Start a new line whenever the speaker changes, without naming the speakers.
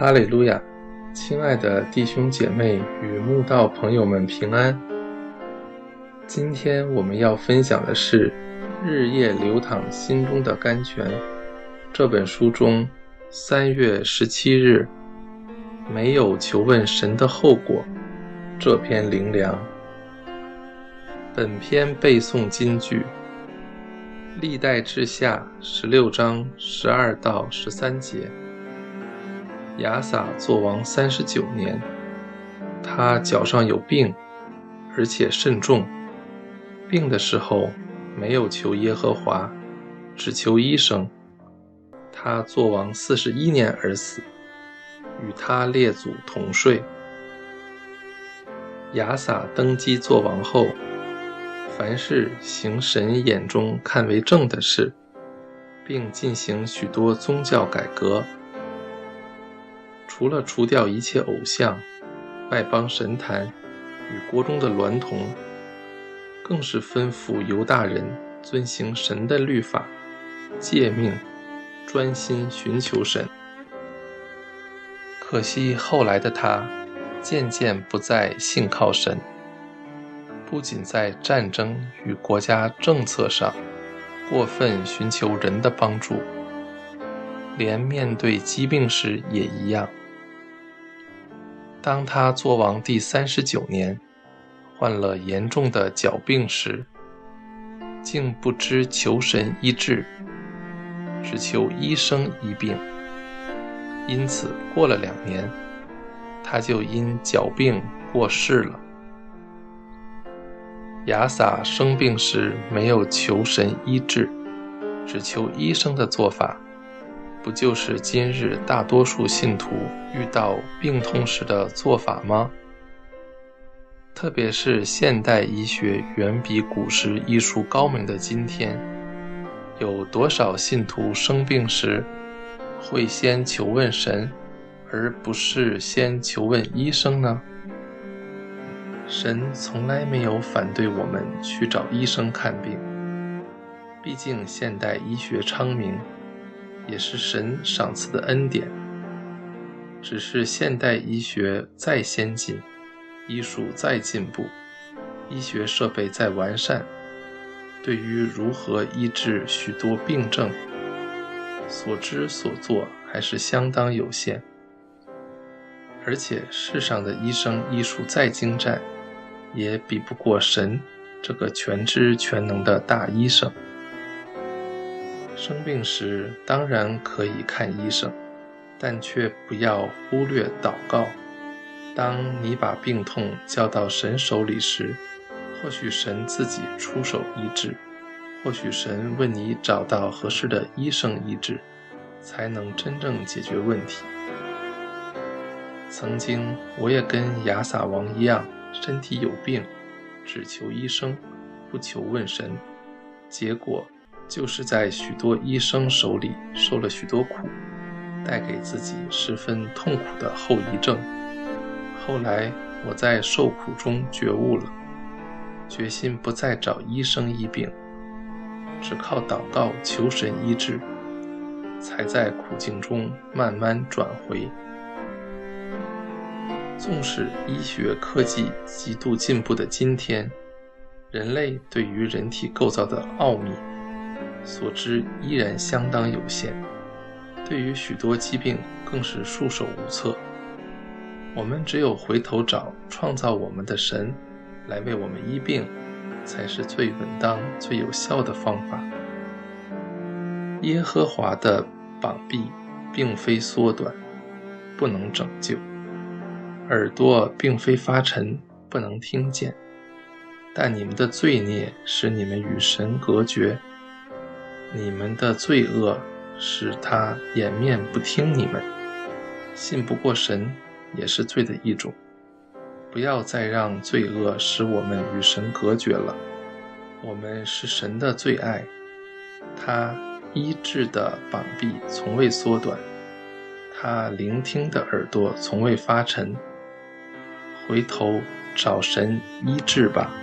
哈利路亚！亲爱的弟兄姐妹与慕道朋友们平安。今天我们要分享的是《日夜流淌心中的甘泉》这本书中3月17日没有求问神的后果这篇灵粮。本篇背诵金句：历代志下16章12到13节。亚撒作王39年，他脚上有病，而且甚重。病的时候没有求耶和华，只求医生。他作王41年而死，与他列祖同睡。亚撒登基作王后，凡是行神眼中看为正的事，并进行许多宗教改革。除了除掉一切偶像、外邦神坛与国中的娈童，更是吩咐犹大人遵行神的律法、诫命，专心寻求神。可惜后来的他渐渐不再信靠神，不仅在战争与国家政策上过分寻求人的帮助，连面对疾病时也一样。当他作王第39年，患了严重的脚病时，竟不知求神医治，只求医生医病。因此过了2年，他就因脚病过世了。亚撒生病时没有求神医治，只求医生的做法，不就是今日大多数信徒遇到病痛时的做法吗？特别是现代医学远比古时医术高明的今天，有多少信徒生病时会先求问神，而不是先求问医生呢？神从来没有反对我们去找医生看病，毕竟现代医学昌明，也是神赏赐的恩典。只是现代医学再先进，医术再进步，医学设备再完善，对于如何医治许多病症，所知所做还是相当有限。而且世上的医生医术再精湛，也比不过神这个全知全能的大医生。生病时当然可以看医生，但却不要忽略祷告。当你把病痛交到神手里时，或许神自己出手医治，或许神为你找到合适的医生医治，才能真正解决问题。曾经我也跟亚撒王一样，身体有病，只求医生，不求问神，结果就是在许多医生手里受了许多苦，带给自己十分痛苦的后遗症。后来我在受苦中觉悟了，决心不再找医生医病，只靠祷告求神医治，才在苦境中慢慢转回。纵使医学科技极度进步的今天，人类对于人体构造的奥秘所知依然相当有限，对于许多疾病更是束手无策。我们只有回头找创造我们的神来为我们医病，才是最稳当最有效的方法。耶和华的膀臂并非缩短，不能拯救；耳朵并非发沉，不能听见。但你们的罪孽使你们与神隔绝，你们的罪恶使他掩面不听你们。信不过神也是罪的一种，不要再让罪恶使我们与神隔绝了。我们是神的最爱，他医治的膀臂从未缩短，他聆听的耳朵从未发沉。回头找神医治吧。